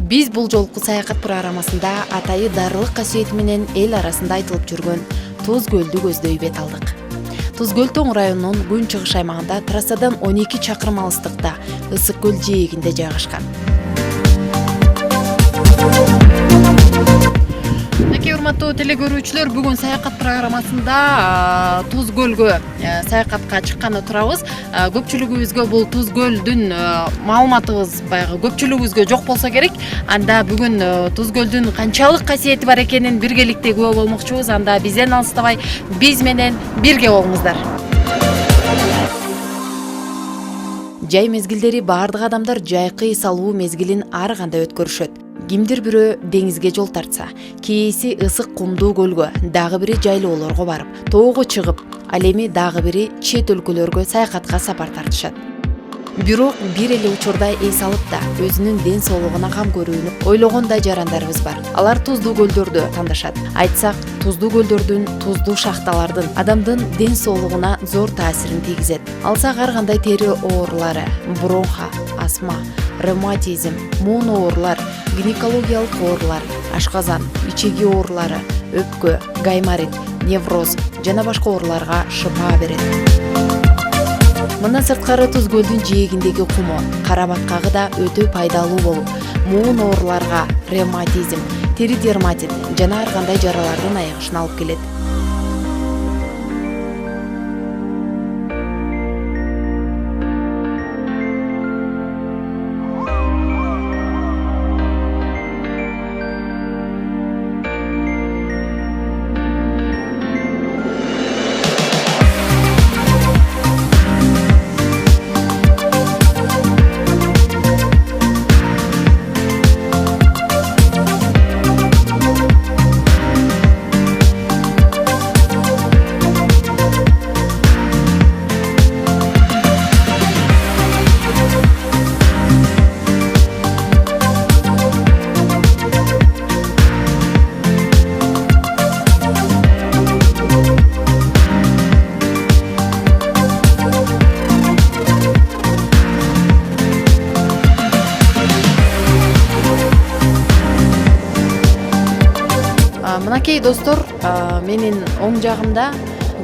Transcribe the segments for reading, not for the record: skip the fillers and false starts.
Биз бул жолку саякат программасында атайы дарылык касиети менен эл арасында айтылып жүргөн Туз көлдү көздөй бет алдык. Туз көл Тоң районунун күн-чыгыш аймагында трассадан 12 чакырым алыстыкта Ысык көл жээгинде жайгашкан. Урматтуу теле көрүүчүлөр, бүгүн саякат программасында Туз көлгө саякатка чыкканы турабыз. Көпчүлүгүбүзгө бул Туз көлдүн маалыматыбыз баягы көпчүлүгүбүзгө жок болсо керек. Анда бүгүн Туз көлдүн канчалык касиети бар экенин биргеликте күбө болмокчубуз. Анда бизден алыстабай, биз менен бирге болуңуздар. Жай мезгилдери баардык адамдар жайкы салуу мезгилин ар кандай өткөрүшөт. Кимдир бирөө деңизге жол тартса, кээси ысык кумдуу көлгө, дагы бири жайлоолорго барып, тоого чыгып, ал эми дагы бири чет өлкөлөргө саякатка сапар тартышат. Бирок бир эле учурда эс алып да өзүнүн ден соолугуна кам көрүүнү ойлогон да жарандарыбыз бар. Алар туздуу көлдөрдү тандашат. Айтсак, туздуу көлдөрдүн, туздуу шахталардын адамдын ден соолугуна зор таасирин тийгизет. Алсак ар кандай тери оорулары, бронха, астма, ревматизм, муун оорулар, гинекологиялык оорулар, ашказан, ичеги оорулары, өпкө, гайморит, невроз жана башка ооруларга шыпа берет. Мындан сырткары Туз көлдүн жээгиндеги куму карабаткагы да өтө пайдалуу болуп, муун ооруларга, ревматизм, тери дерматит жана ар кандай жаралардын айыгышына алып келет. Мынакей достор, менин оң жагымда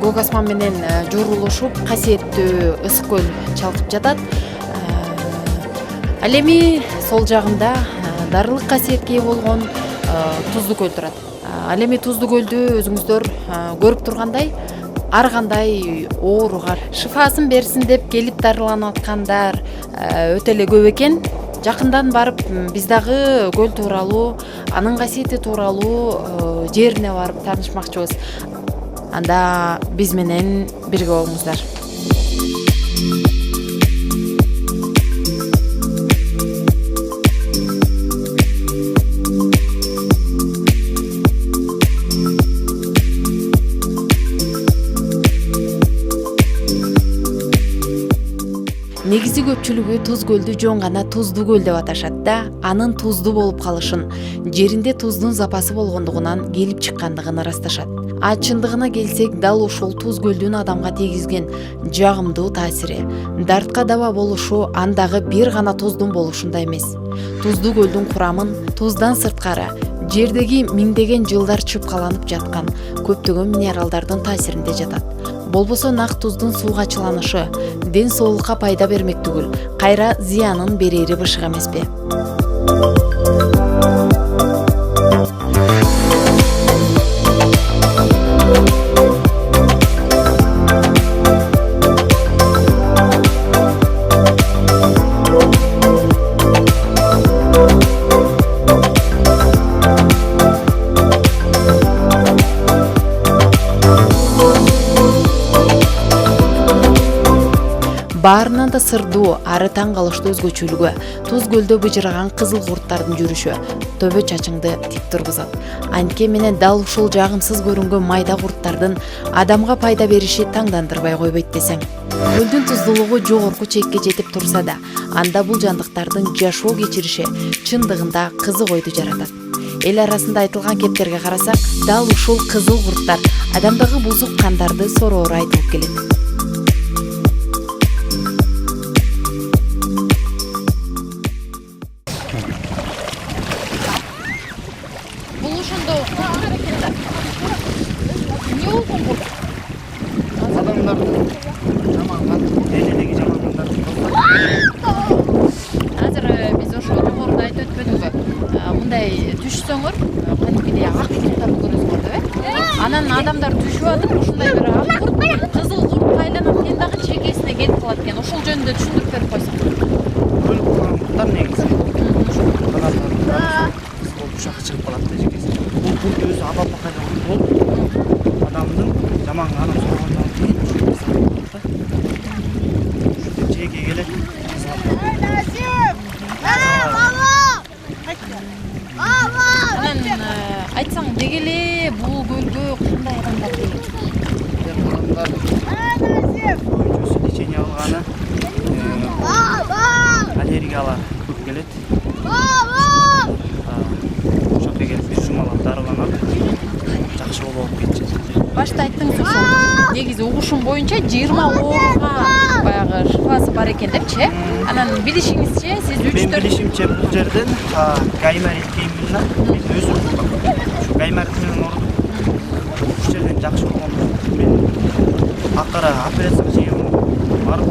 көк асман менен жорулушуп касиеттүү Ысык көл чалкып жатат. Ал эми сол жагымда дарылык касиетке ээ болгон Туздуу көл турат. Ал эми Туздуу көлдү өзүңүздөр көрүп тургандай, ар кандай ооруга шифасын берсин деп келип дарыланып аткандар өтө эле көп экен. Жакындан барып биз дагы көл тууралуу, анын касиети тууралуу жерине барып таанышмакчыбыз. Анда биз менен бирге болуңуздар. Негизи көпчүлүгү Туз көлдү жөн гана Туздуу көл деп аташат да, анын туздуу болуп калышын, жеринде туздун запасы болгондугунан келип чыккандыгын ырасташат. Чындыгына келсек, дал ушул Туз көлдүн адамга тийгизген жагымдуу таасири, дартка даба болушу андагы бир гана туздун болушунда эмес. Туздуу көлдүн курамын туздан сырткары жердеги миңдеген жылдар чыпкаланып жаткан көптөгөн минералдардын таасиринде жатат. Болбосо нак туздун сууга чыланышы ден соолукка пайда бермек түгүл, кайра зыянын берери бышык эмеспи? Баарынан да сырдуу, ары таң калыштуу өзгөчөлүгү, Туз көлдө быжыраган кызыл курттардын жүрүшү төбө чачыңды тик тургузат. Антке менен дал ушул жагымсыз көрүнгөн майда курттардын адамга пайда бериши таңдандырбай койбойт десең. Көлдүн туздуулугу жогорку чекке жетип турса да, анда бул жандыктардын жашоо кечириши чындыгында кызык ойду жаратат. Эл арасында айтылган кептерге карасак, дал ушул кызыл курттар адамдагы бузук кандарды сороору айтылып келет. айтып өтпөдүңбү? Мындай түшсөңөр, кантипедей ак курттарды көрөсүңөр деп, анан адамдар түшүп атып, ушундай бир ак курт, кызыл куртка айланып, мен дагы чекесине келип калат экен. Ошол жөнүндө түшүндүрүп берип койсоң. Өлүп калган курттар негизи. Ушак чыгып калат да жекесине. Бул курт өзү абалмакайда курт болуп, адамдын жаман канын соргондон кийин жеке келет. Анан айтсаң деги эле бул көлгө кандай адамдар келет? Адамдар көбүнчөсү лечение алганы, аллергиялар көп келет. Ошоко келип жумалап дарыланат, жакшы болуп кетчү. Башта айттыңыз ошол негизи угушум боюнча 20 ооруга баягы шифасы бар экен депчи. Анан билишиңизче сиз 3-4 Мен билишимче бул жерден гайморит кеймина өзүм ушу гайморит менен оорудум. Бул жерден жакшы болгондо мен акыры операция чейин барып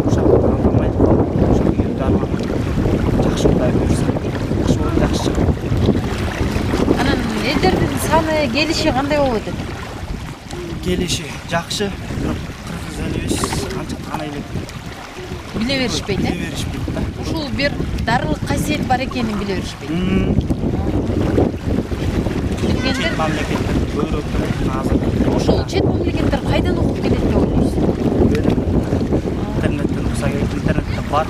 ушактан албайт калдым. Ошого келип дарыланып жакшы мындай буюрса жакшы болуп жакшы чыгат. анан элдердин саны келиши кандай болуп атат? Келиши жакшы, бирок кыргыз элибиз канча тана элек Биле беришпейт, биле беришпейт да. Ушул бир дарылык касиет бар экенин биле беришпейт. Чет мамлекеттер көбүрөөк билет азыр. Ошол чет мамлекеттер кайдан угуп келет деп ойлойсуз? Интернеттен укса керек, интернетте бар.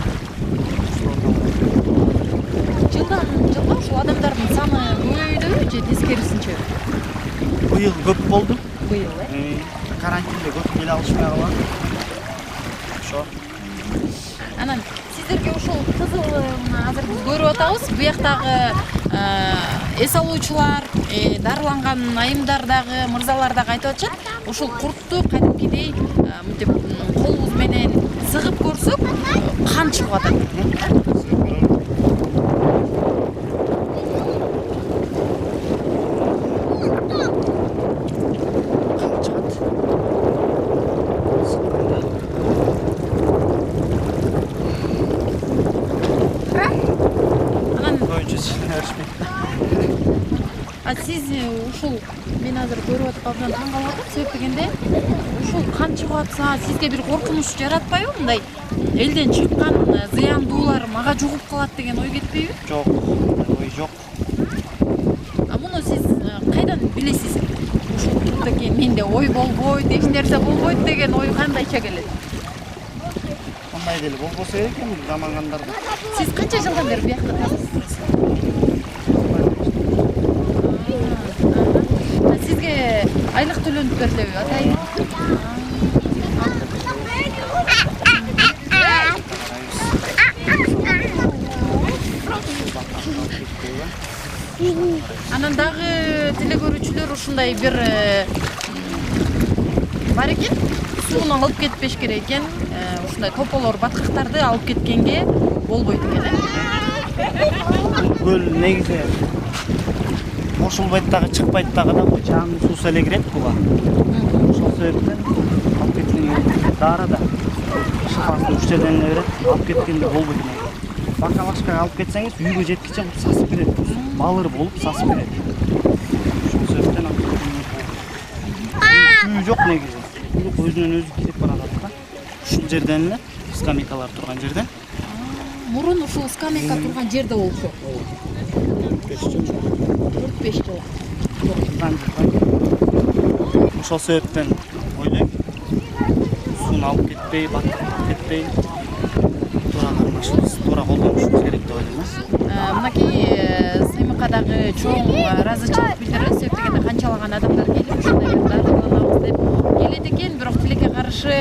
Жылдан жылга ушул адамдардын саны көбөйдүбү же тескерисинче? Быйыл көп болду. Быйыл, Карантинде көп келе алышпай калган. Ошо. Анан сиздерге ошол кызыл азыр биз көрүп атабыз. Буяктагы эс алуучулар, дарыланган айымдар дагы, мырзалар дагы айтып атышат. Ошол куртту кадимкидей мынтип колубуз менен сыгып көрсөк, кан чыгып атат. Сиз ушул мен азыр көрүп атып абдан таң калып атам. Себеп дегенде ушул кан чыгып атса, сизге бир коркунуч жаратпайбы? Мындай элден чыккан зыяндуулар мага жугуп калат деген ой кетпейби? Жок, ой жок. Муну сиз кайдан билесиз? Ушул турдагы менде ой болбойт, эч нерсе болбойт деген ой кандайча келет? Кандай деле болбосо керек экен замангандарда. Сиз канча жылдан бери буякта тазасыз? Сизге айлык төлөнүп берилеби атайын? Анан дагы теле көрүүчүлөр ушундай бир бар экен. Сууну алып кетпеш керек экен. Ушундай тополор, баткактарды алып кеткенге болбойт экен, Көл негизи кошулбайт дагы, чыкпайт дагы да, жаңы суусу эле кирет буга. Ошол себептен алып кеткенге дары да шифасын уч жерден эле берет, алып кеткенде болбойт. Бакалашкага алып кетсеңиз, үйгө жеткиче сасып берет. Балыр болуп сасып берет. Ошол себептен алып кеткенге болбойт. Жок негизи. Өзүнөн өзү кирип барат да. Ушул жерден эле скамейкалар турган жерден. Мурун ушул скамейка турган жерде болчу. 4-5 жыл. Ошол себептен ойлойм, сууну алып кетпей, баткак кетпей, туура кармашыбыз, туура колдонушубуз керек деп ойлойм. Мынакей Саймыкадагы чоң ыраазычылык билдирет. Себеп дегенде канчалаган адамдар келип ушундай бир дарыланабыз деп келет экен, бирок тилекке каршы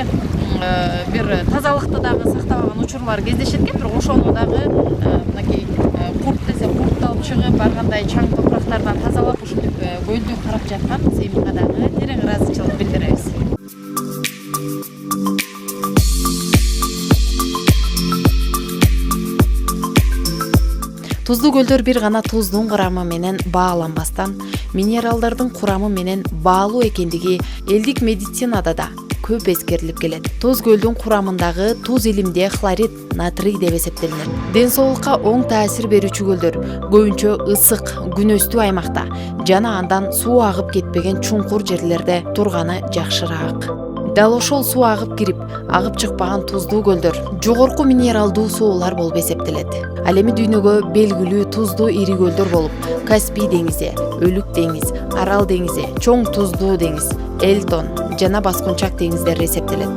бир тазалыкты дагы сактабаган учурлар кездешет экен. Бирок ошону дагы мынакей курт десе куртты алып чыгып, ар кандай чаң топурактардан тазалап ушинтип көлдү карап жаткан Саймыкадагы терең ыраазычылык билдиребиз. Туздуу көлдөр бир гана туздун курамы менен бааланбастан, минералдардын курамы менен баалуу экендиги элдик медицинада да көп эскерилип келет. Туз көлдүн курамындагы туз илимде хлорид, натрий деп эсептелинет. Ден соолукка оң таасир берүүчү көлдөр көбүнчө ысык, күнөстүү аймакта жана андан суу агып кетпеген чуңкур жерлерде турганы жакшыраак. Дал ошол суу агып кирип, агып чыкпаган туздуу көлдөр жогорку минералдуу суулар болуп эсептелет. Ал эми дүйнөгө белгилүү туздуу ири көлдөр болуп Каспий деңизи, Өлүк деңиз, Арал деңизи, Чоң туздуу деңиз, Элтон жана Баскынчак деңиздери эсептелет.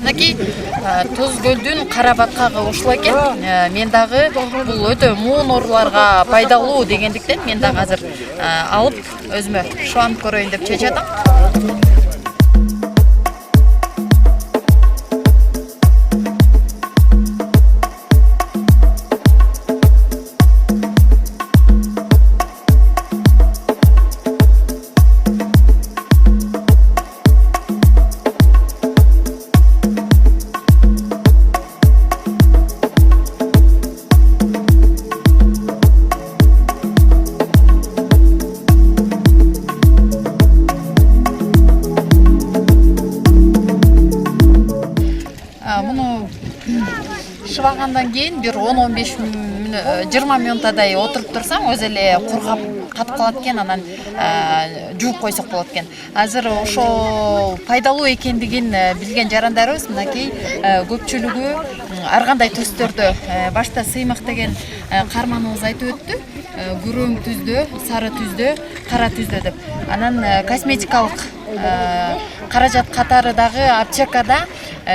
Мынакей туз көлдүн кара баткагы ушул экен. Мен дагы бул өтө муун ооруларга пайдалуу дегендиктен мен дагы азыр алып өзүмө шубанып көрөйүн деп чечатам. Муну шыбагандан кийин бир 10-15-20 минутадай отуруп турсаң, өзү эле кургап катып калат экен, анан жууп койсок болот экен. Азыр ошо пайдалуу экендигин билген жарандарыбыз мынакей көпчүлүгү ар кандай түстөрдө, башта сыймык деген карманыбыз айтып өттү. Күрөң түздө, сары түздө, кара түздө деп. Анан косметикалык каражат катары дагы аптекада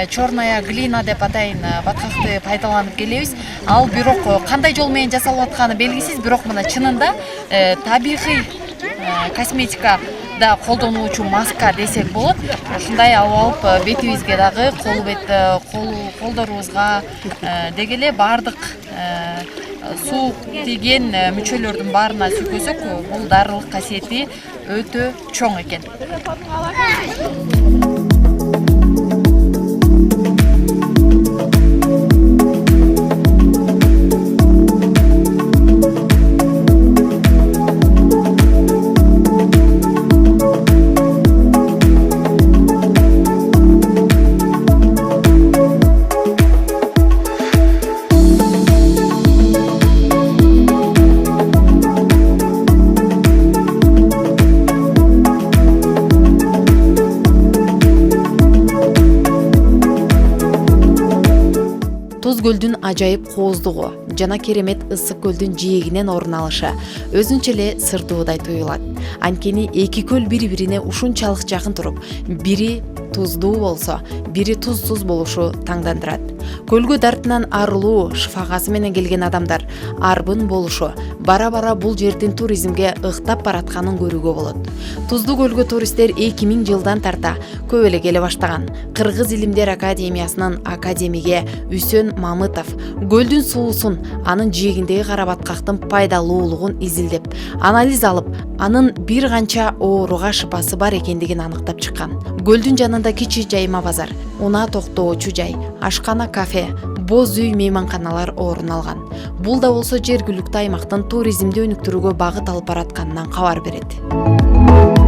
черная глина деп атайын баткакты пайдаланып келебиз. Ал бирок кандай жол менен жасалып атканы белгисиз, бирок мына чынында табигый косметика да колдонуучу маска десек болот. Ушундай алып бетибизге дагы, колдорубузга деги эле баардык суук тийген мүчөлөрдүн баарына сүркөсөк, бул дарылык касиети өтө чоң экен. Туз көлдүн ажайып кооздугу жана керемет ысык көлдүн жээгинен орун алышы өзүнчө эле сырдуудай туюлат. Анткени эки көл бири-бирине ушунчалык жакын туруп, бири туздуу болсо, бири тузсуз болушу таңдандырат. Көлгө дартынан арылуу, шыфагасы менен келген адамдар арбын болушу бара-бара бул жердин туризмге ыктап баратканын көрүүгө болот. Туздуу көлгө туристтер 2000 жылдан тарта көп эле келе баштаган. Кыргыз Илимдер Академиясынын академиги Үсөн Мамытов көлдүн суусун, анын жээгиндеги кара баткактын пайдалуулугун изилдеп, анализ алып, анын бир канча ооруга шыпасы бар экендигин аныктап чыккан. Көлдүн жанында кичи жайма базар, унаа токтоочу жай, ашкана, кафе, боз үй, мейманканалар орун алган. Бул да болсо жергиликтүү аймактын туризмди өнүктүрүүгө багыт алып баратканынан кабар берет.